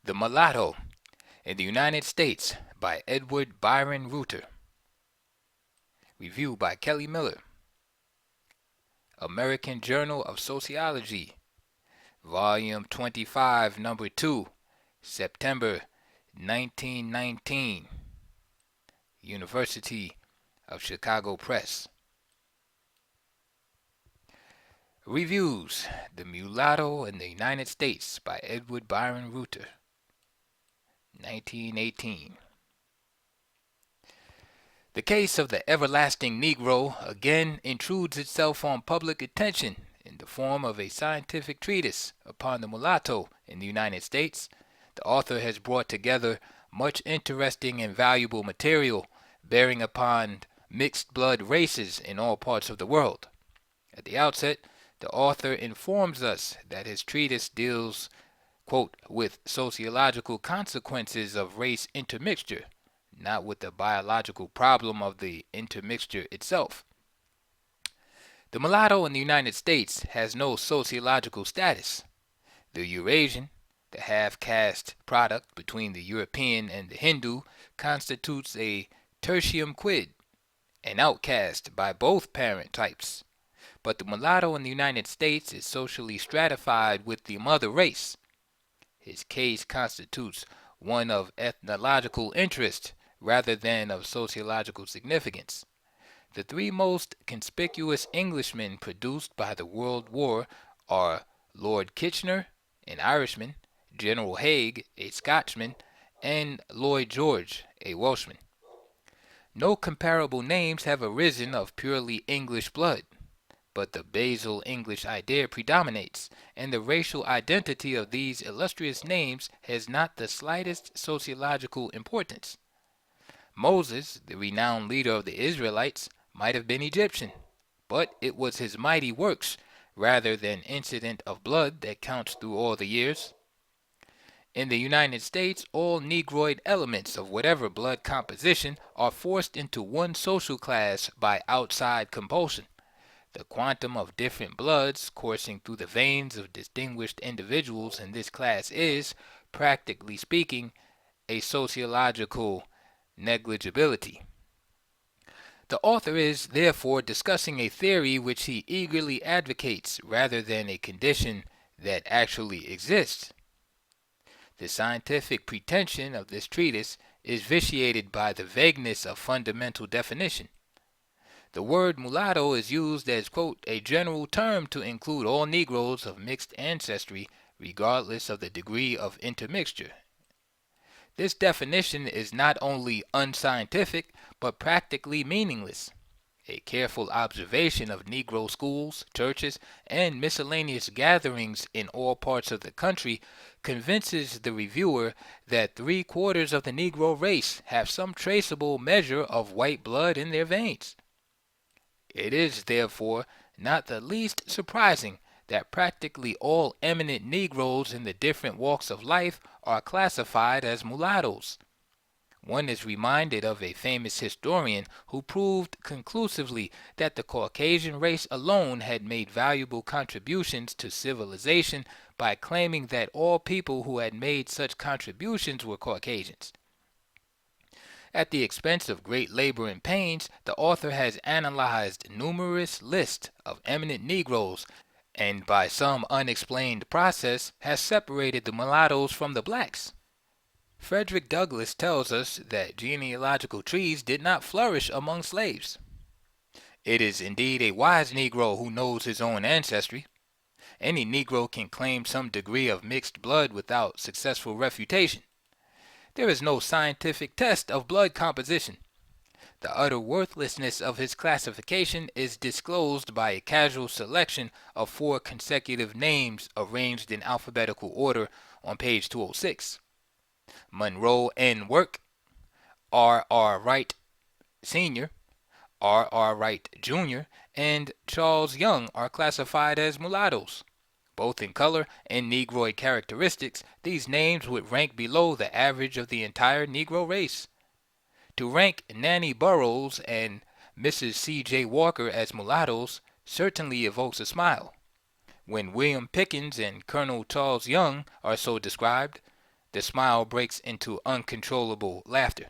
The Mulatto in the United States by Edward Byron Reuter. Review by Kelly Miller. American Journal of Sociology, Volume 25, Number 2, September 1919. University of Chicago Press. Reviews: The Mulatto in the United States by Edward Byron Reuter, 1918. The case of the everlasting Negro again intrudes itself on public attention in the form of a scientific treatise upon the mulatto in the United States. The author has brought together much interesting and valuable material bearing upon mixed blood races in all parts of the world. At the outset, the author informs us that his treatise deals, quote, with sociological consequences of race intermixture, not with the biological problem of the intermixture itself. The mulatto in the United States has no sociological status. The Eurasian, the half-caste product between the European and the Hindu, constitutes a tertium quid, an outcast by both parent types. But the mulatto in the United States is socially stratified with the mother race. His case constitutes one of ethnological interest rather than of sociological significance. The three most conspicuous Englishmen produced by the World War are Lord Kitchener, an Irishman, General Haig, a Scotchman, and Lloyd George, a Welshman. No comparable names have arisen of purely English blood, but the basal English idea predominates, and the racial identity of these illustrious names has not the slightest sociological importance. Moses, the renowned leader of the Israelites, might have been Egyptian, but it was his mighty works rather than incident of blood that counts through all the years. In the United States, all Negroid elements of whatever blood composition are forced into one social class by outside compulsion. The quantum of different bloods coursing through the veins of distinguished individuals in this class is, practically speaking, a sociological negligibility. The author is, therefore, discussing a theory which he eagerly advocates rather than a condition that actually exists. The scientific pretension of this treatise is vitiated by the vagueness of fundamental definition. The word mulatto is used as, quote, a general term to include all Negroes of mixed ancestry, regardless of the degree of intermixture. This definition is not only unscientific, but practically meaningless. A careful observation of Negro schools, churches, and miscellaneous gatherings in all parts of the country convinces the reviewer that 3/4 of the Negro race have some traceable measure of white blood in their veins. It is, therefore, not the least surprising that practically all eminent Negroes in the different walks of life are classified as mulattoes. One is reminded of a famous historian who proved conclusively that the Caucasian race alone had made valuable contributions to civilization by claiming that all people who had made such contributions were Caucasians. At the expense of great labor and pains, the author has analyzed numerous lists of eminent Negroes, and by some unexplained process has separated the mulattoes from the blacks. Frederick Douglass tells us that genealogical trees did not flourish among slaves. It is indeed a wise Negro who knows his own ancestry. Any Negro can claim some degree of mixed blood without successful refutation. There is no scientific test of blood composition. The utter worthlessness of his classification is disclosed by a casual selection of 4 consecutive names arranged in alphabetical order on page 206. Monroe N. Work, R.R. Wright Sr., R.R. Wright Jr., and Charles Young are classified as mulattoes. Both in color and Negroid characteristics, these names would rank below the average of the entire Negro race. To rank Nanny Burroughs and Mrs. C.J. Walker as mulattoes certainly evokes a smile. When William Pickens and Colonel Charles Young are so described, The smile breaks into uncontrollable laughter.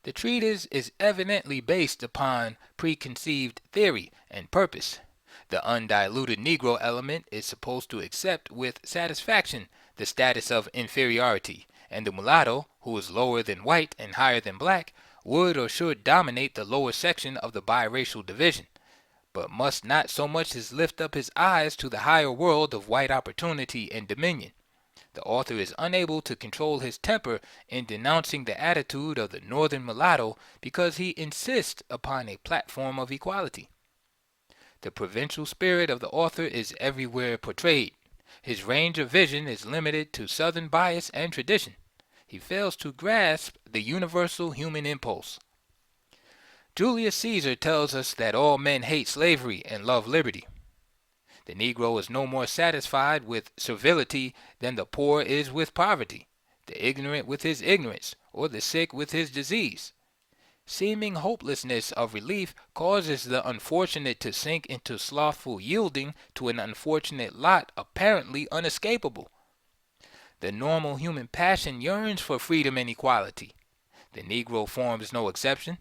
The treatise is evidently based upon preconceived theory and purpose. The undiluted Negro element is supposed to accept with satisfaction the status of inferiority, and the mulatto, who is lower than white and higher than black, would or should dominate the lower section of the biracial division, but must not so much as lift up his eyes to the higher world of white opportunity and dominion. The author is unable to control his temper in denouncing the attitude of the northern mulatto because he insists upon a platform of equality. The provincial spirit of the author is everywhere portrayed. His range of vision is limited to southern bias and tradition. He fails to grasp the universal human impulse. Julius Caesar tells us that all men hate slavery and love liberty. The Negro is no more satisfied with servility than the poor is with poverty, the ignorant with his ignorance, or the sick with his disease. Seeming hopelessness of relief causes the unfortunate to sink into slothful yielding to an unfortunate lot apparently unescapable. The normal human passion yearns for freedom and equality. The Negro forms no exception.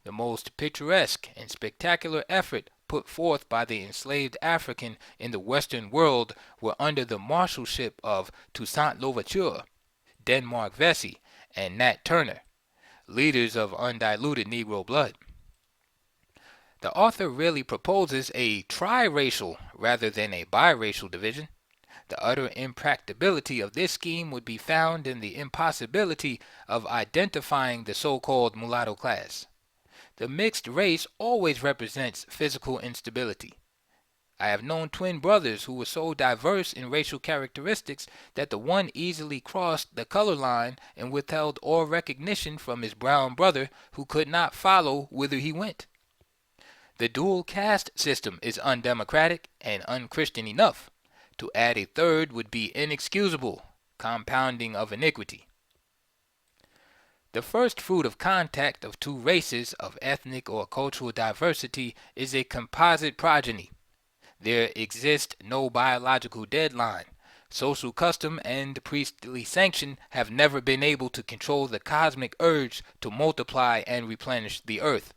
The most picturesque and spectacular effort put forth by the enslaved African in the Western world were under the marshalship of Toussaint Louverture, Denmark Vesey, and Nat Turner, leaders of undiluted Negro blood. The author really proposes a triracial rather than a biracial division. The utter impracticability of this scheme would be found in the impossibility of identifying the so-called mulatto class. The mixed race always represents physical instability. I have known twin brothers who were so diverse in racial characteristics that the one easily crossed the color line and withheld all recognition from his brown brother who could not follow whither he went. The dual caste system is undemocratic and unchristian enough. To add a third would be inexcusable, compounding of iniquity. The first fruit of contact of two races of ethnic or cultural diversity is a composite progeny. There exists no biological deadline. Social custom and priestly sanction have never been able to control the cosmic urge to multiply and replenish the earth.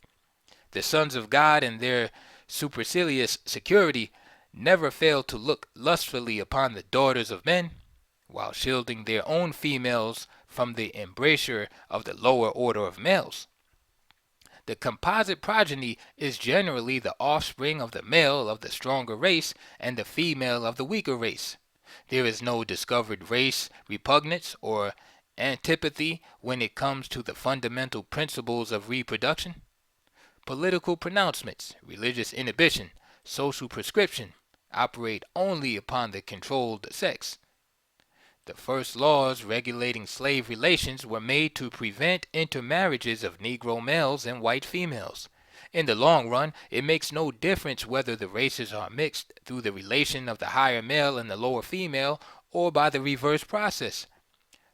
The sons of God in their supercilious security never fail to look lustfully upon the daughters of men, while shielding their own females from the embrasure of the lower order of males. The composite progeny is generally the offspring of the male of the stronger race and the female of the weaker race. There is no discovered race repugnance or antipathy when it comes to the fundamental principles of reproduction. Political pronouncements, religious inhibition, social prescription operate only upon the controlled sex. The first laws regulating slave relations were made to prevent intermarriages of Negro males and white females. In the long run, it makes no difference whether the races are mixed through the relation of the higher male and the lower female or by the reverse process.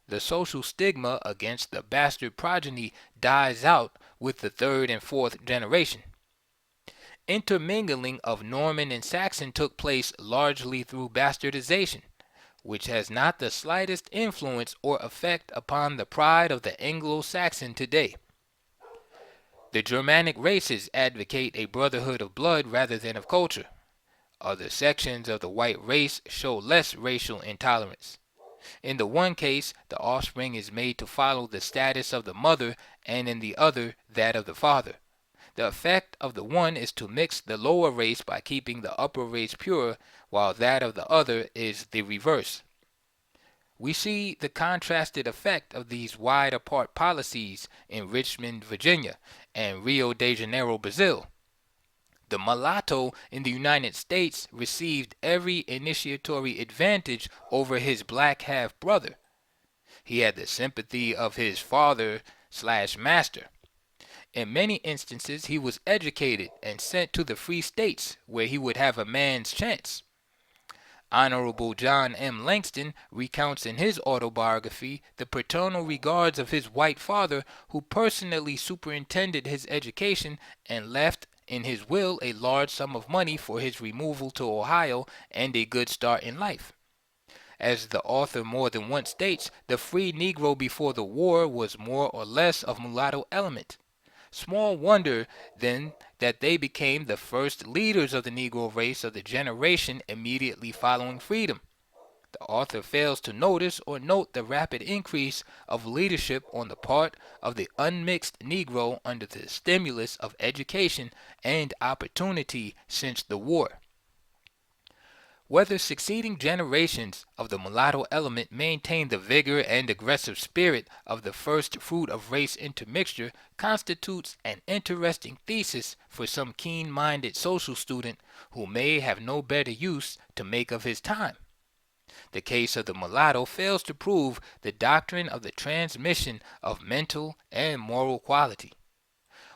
The social stigma against the bastard progeny dies out with the third and fourth generation. Intermingling of Norman and Saxon took place largely through bastardization, which has not the slightest influence or effect upon the pride of the Anglo-Saxon today. The Germanic races advocate a brotherhood of blood rather than of culture. Other sections of the white race show less racial intolerance. In the one case, the offspring is made to follow the status of the mother, and in the other, that of the father. The effect of the one is to mix the lower race by keeping the upper race pure, while that of the other is the reverse. We see the contrasted effect of these wide apart policies in Richmond, Virginia, and Rio de Janeiro, Brazil. The mulatto in the United States received every initiatory advantage over his black half-brother. He had the sympathy of his father/master. In many instances, he was educated and sent to the free states where he would have a man's chance. Honorable John M. Langston recounts in his autobiography the paternal regards of his white father, who personally superintended his education and left in his will a large sum of money for his removal to Ohio and a good start in life. As the author more than once states, the free Negro before the war was more or less of mulatto element. Small wonder, then, that they became the first leaders of the Negro race of the generation immediately following freedom. The author fails to notice or note the rapid increase of leadership on the part of the unmixed Negro under the stimulus of education and opportunity since the war. Whether succeeding generations of the mulatto element maintain the vigor and aggressive spirit of the first fruit of race intermixture constitutes an interesting thesis for some keen-minded social student who may have no better use to make of his time. The case of the mulatto fails to prove the doctrine of the transmission of mental and moral quality.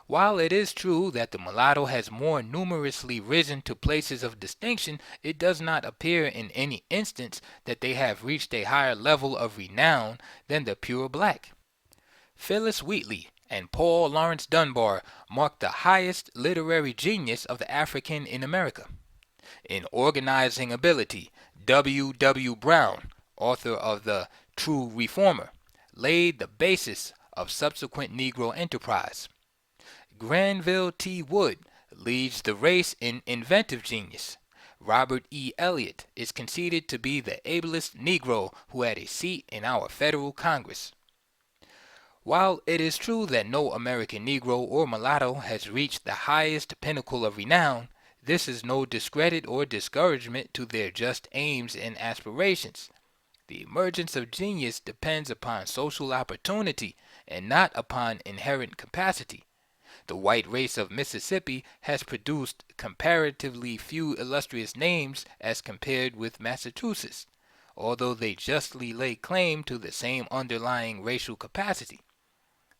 While it is true that the mulatto has more numerously risen to places of distinction, it does not appear in any instance that they have reached a higher level of renown than the pure black. Phyllis Wheatley and Paul Laurence Dunbar mark the highest literary genius of the African in America. In organizing ability, W. W. Brown, author of The True Reformer, laid the basis of subsequent Negro enterprise. Granville T. Wood leads the race in inventive genius. Robert E. Eliot is conceded to be the ablest Negro who had a seat in our federal Congress. While it is true that no American Negro or mulatto has reached the highest pinnacle of renown, this is no discredit or discouragement to their just aims and aspirations. The emergence of genius depends upon social opportunity and not upon inherent capacity. The white race of Mississippi has produced comparatively few illustrious names as compared with Massachusetts, although they justly lay claim to the same underlying racial capacity.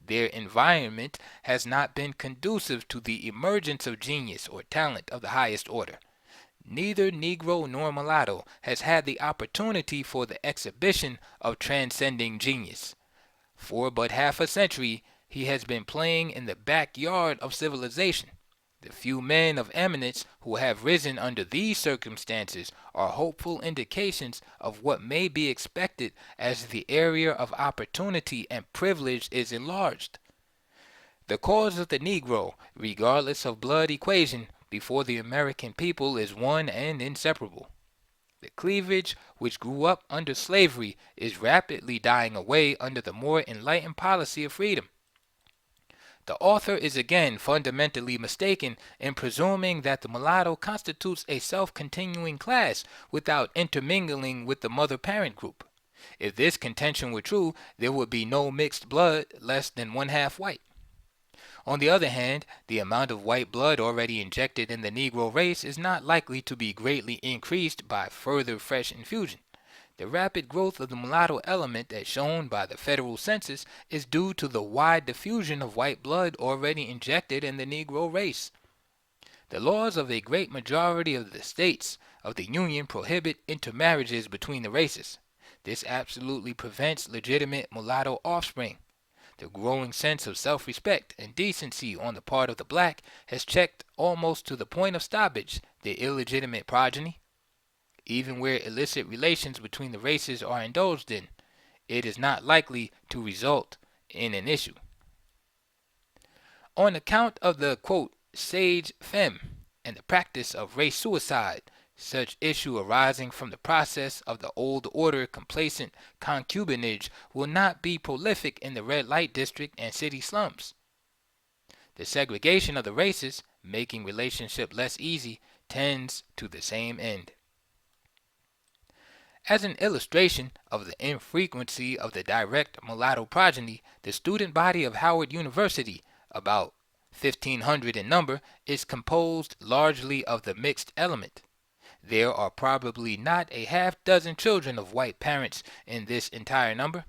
Their environment has not been conducive to the emergence of genius or talent of the highest order. Neither Negro nor mulatto has had the opportunity for the exhibition of transcending genius. For but half a century, he has been playing in the backyard of civilization. The few men of eminence who have risen under these circumstances are hopeful indications of what may be expected as the area of opportunity and privilege is enlarged. The cause of the Negro, regardless of blood equation, before the American people is one and inseparable. The cleavage which grew up under slavery is rapidly dying away under the more enlightened policy of freedom. The author is again fundamentally mistaken in presuming that the mulatto constitutes a self-continuing class without intermingling with the mother-parent group. If this contention were true, there would be no mixed blood less than one-half white. On the other hand, the amount of white blood already injected in the Negro race is not likely to be greatly increased by further fresh infusion. The rapid growth of the mulatto element as shown by the federal census is due to the wide diffusion of white blood already injected in the Negro race. The laws of a great majority of the states of the Union prohibit intermarriages between the races. This absolutely prevents legitimate mulatto offspring. The growing sense of self-respect and decency on the part of the black has checked almost to the point of stoppage the illegitimate progeny. Even where illicit relations between the races are indulged in, it is not likely to result in an issue. On account of the, quote, sage femme and the practice of race suicide, such issue arising from the process of the old order complacent concubinage will not be prolific in the red light district and city slums. The segregation of the races, making relationship less easy, tends to the same end. As an illustration of the infrequency of the direct mulatto progeny, the student body of Howard University, about 1,500 in number, is composed largely of the mixed element. There are probably not a half-dozen children of white parents in this entire number.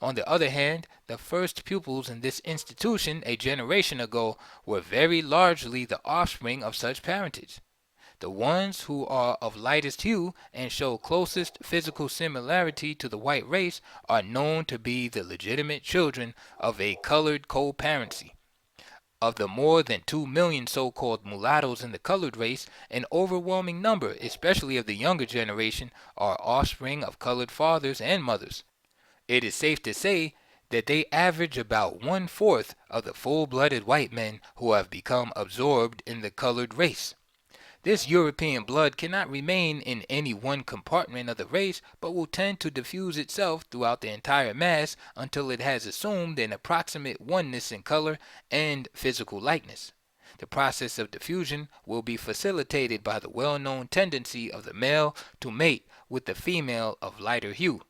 On the other hand, the first pupils in this institution a generation ago were very largely the offspring of such parentage. The ones who are of lightest hue and show closest physical similarity to the white race are known to be the legitimate children of a colored co-parency. Of the more than 2 million so-called mulattoes in the colored race, an overwhelming number, especially of the younger generation, are offspring of colored fathers and mothers. It is safe to say that they average about one-fourth of the full-blooded white men who have become absorbed in the colored race. This European blood cannot remain in any one compartment of the race, but will tend to diffuse itself throughout the entire mass until it has assumed an approximate oneness in color and physical likeness. The process of diffusion will be facilitated by the well-known tendency of the male to mate with the female of lighter hue.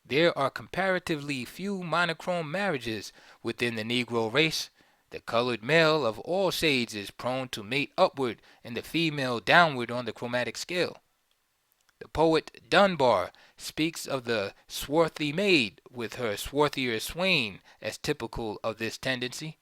There are comparatively few monochrome marriages within the Negro race. The colored male of all shades is prone to mate upward and the female downward on the chromatic scale. The poet Dunbar speaks of the swarthy maid with her swarthier swain as typical of this tendency.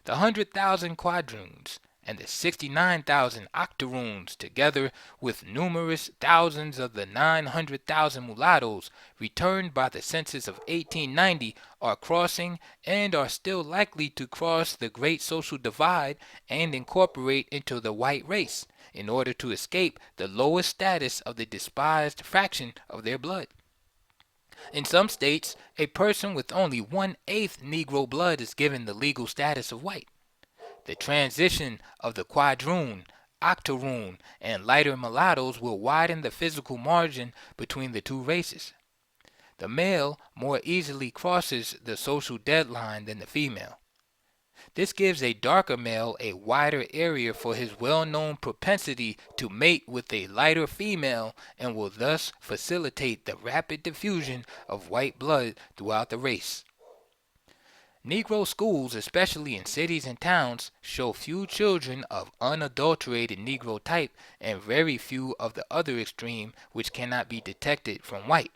The 100,000 quadroons and the 69,000 octoroons, together with numerous thousands of the 900,000 mulattoes returned by the census of 1890, are crossing and are still likely to cross the great social divide and incorporate into the white race in order to escape the lowest status of the despised fraction of their blood. In some states, a person with only 1/8 Negro blood is given the legal status of white. The transition of the quadroon, octoroon, and lighter mulattoes will widen the physical margin between the two races. The male more easily crosses the social deadline than the female. This gives a darker male a wider area for his well-known propensity to mate with a lighter female and will thus facilitate the rapid diffusion of white blood throughout the race. Negro schools, especially in cities and towns, show few children of unadulterated Negro type and very few of the other extreme which cannot be detected from white.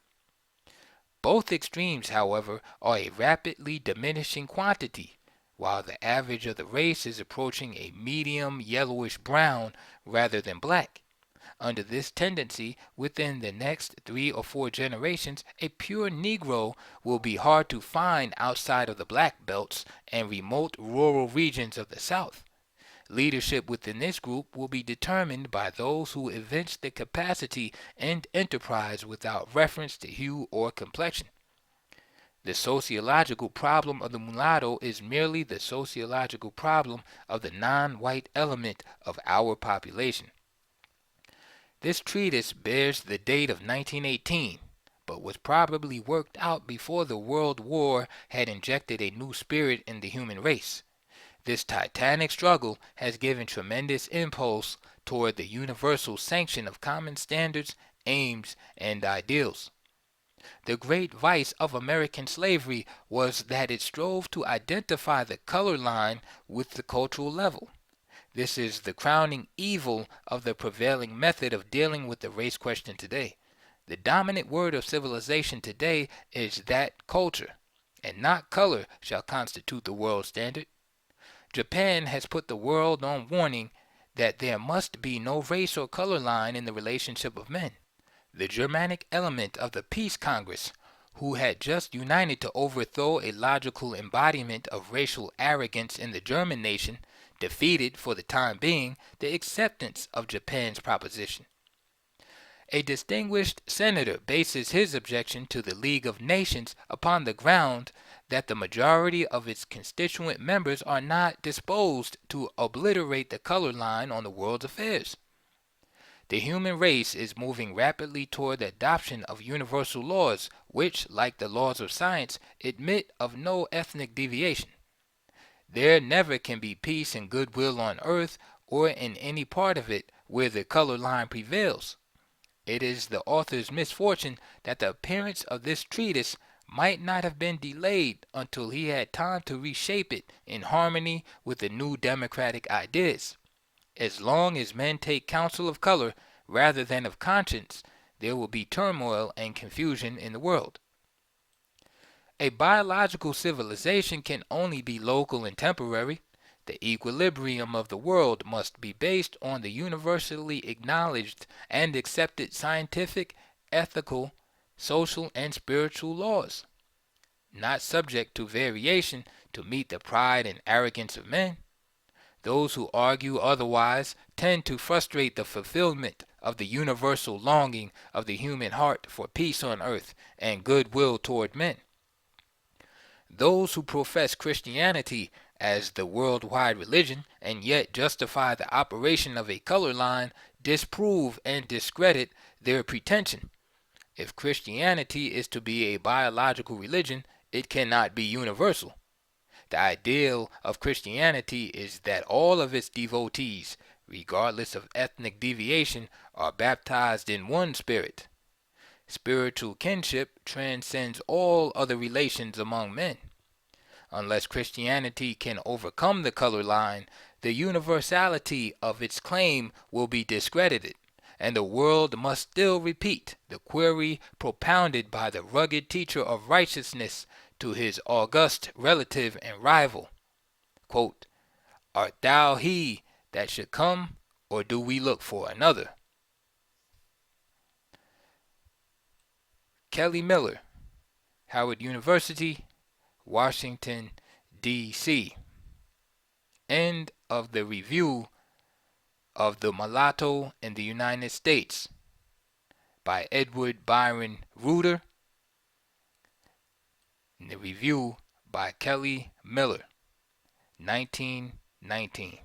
Both extremes, however, are a rapidly diminishing quantity, while the average of the race is approaching a medium yellowish brown rather than black. Under this tendency, within the next 3 or 4 generations, a pure Negro will be hard to find outside of the black belts and remote rural regions of the South. Leadership within this group will be determined by those who evince the capacity and enterprise without reference to hue or complexion. The sociological problem of the mulatto is merely the sociological problem of the non-white element of our population. This treatise bears the date of 1918, but was probably worked out before the World War had injected a new spirit in the human race. This titanic struggle has given tremendous impulse toward the universal sanction of common standards, aims, and ideals. The great vice of American slavery was that it strove to identify the color line with the cultural level. This is the crowning evil of the prevailing method of dealing with the race question today. The dominant word of civilization today is that culture, and not color shall constitute the world standard. Japan has put the world on warning that there must be no race or color line in the relationship of men. The Germanic element of the Peace Congress, who had just united to overthrow a logical embodiment of racial arrogance in the German nation, defeated for the time being the acceptance of Japan's proposition. A distinguished senator bases his objection to the League of Nations upon the ground that the majority of its constituent members are not disposed to obliterate the color line on the world's affairs. The human race is moving rapidly toward the adoption of universal laws which, like the laws of science, admit of no ethnic deviation. There never can be peace and goodwill on earth or in any part of it where the color line prevails. It is the author's misfortune that the appearance of this treatise might not have been delayed until he had time to reshape it in harmony with the new democratic ideas. As long as men take counsel of color rather than of conscience, there will be turmoil and confusion in the world. A biological civilization can only be local and temporary. The equilibrium of the world must be based on the universally acknowledged and accepted scientific, ethical, social, and spiritual laws. not subject to variation to meet the pride and arrogance of men. Those who argue otherwise tend to frustrate the fulfillment of the universal longing of the human heart for peace on earth and goodwill toward men. Those who profess Christianity as the worldwide religion and yet justify the operation of a color line disprove and discredit their pretension. If Christianity is to be a biological religion, it cannot be universal. The ideal of Christianity is that all of its devotees, regardless of ethnic deviation, are baptized in one spirit. Spiritual kinship transcends all other relations among men. Unless Christianity can overcome the color line, the universality of its claim will be discredited, and the world must still repeat the query propounded by the rugged teacher of righteousness to his august relative and rival. Quote, "Art thou he that should come, or do we look for another?" Kelly Miller, Howard University, Washington, D.C. End of the review of the Mulatto in the United States by Edward Byron Reuter. The review by Kelly Miller, 1919.